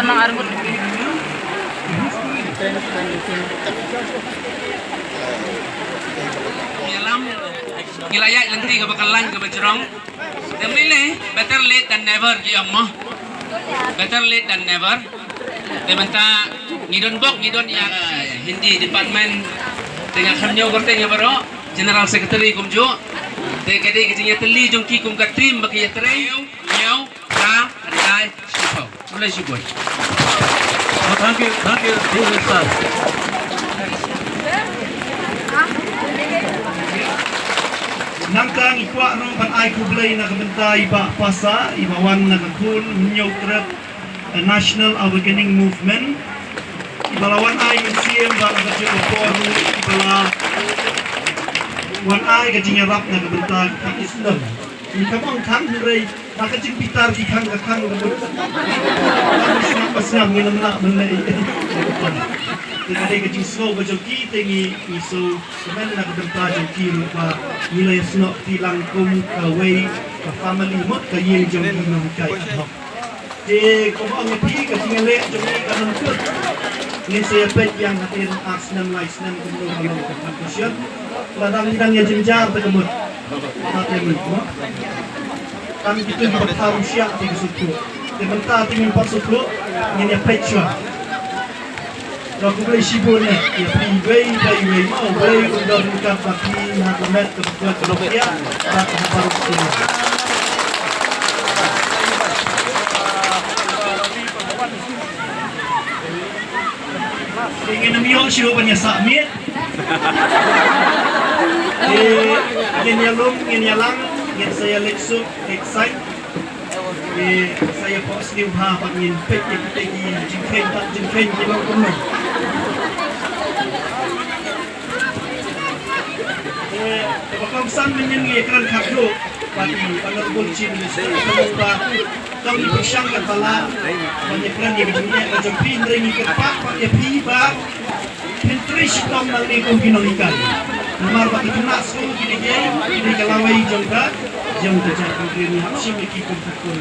Tuan Mang Argut. Ngilam ngilaya nanti ke bakalan ke Bajrong. Temile better late than never giang mo. Better late than never. Demanta ngidon bok ngidon yang Hindi department dengan khamnyo gorte nya baro General Secretary kumjo. Te kade kijinya teli jongki kum ka team baki yatre nyau ra adai sipo. Mulai siboy. Thank you, sir. Nangkang ikwa nung panay kublay na kabantay ba pasa ibawan na kakun minyaw trap National Awakening Movement ibalawan ay siyem ba kasi oporu ibala wan ay kajinya rap na kabantay ka Islam ni kamang kan ray nakajing pitar di kang kakang kabut pasnam nginam na menai Tadi kecil snow berjoki tinggi isu semen nak berbentar joki lupa nilai snow tilang kum kawai ke family mot ke yang joki nak kai adhok. Jadi kau ngerti kecil lek joki kan untuk ni saya pet yang hadir asnan laisnan kemudian competition. Ladang yang jenjar terkemut. Nanti itu. Kami kita bertarung siap di situ. Sebentar tinggal pasuk ini pet Aku boleh sibuk ni, ya pribadi dari mau boleh untuk bukan bagi hakikat kebetulan kelompoknya dan baru sini. Ingin ambil siapa punya submit? Ingin nyalung, ingin nyalang, ingin saya leksuk, excite. Saya positif apa ingin pek yang kita ingin jengkeng tak jengkeng kita kumai. Bakal pesan menyengi ekran kablo bagi penerbun Cina semoga kau dipersang kepala banyak ekran yang dunia macam pindri ni kepak pakai piba pintris tom nanti kumpinon ikan nomor bagi kena sekolah kini kalawai jangka jam kerja kini hapsi miki kumpul.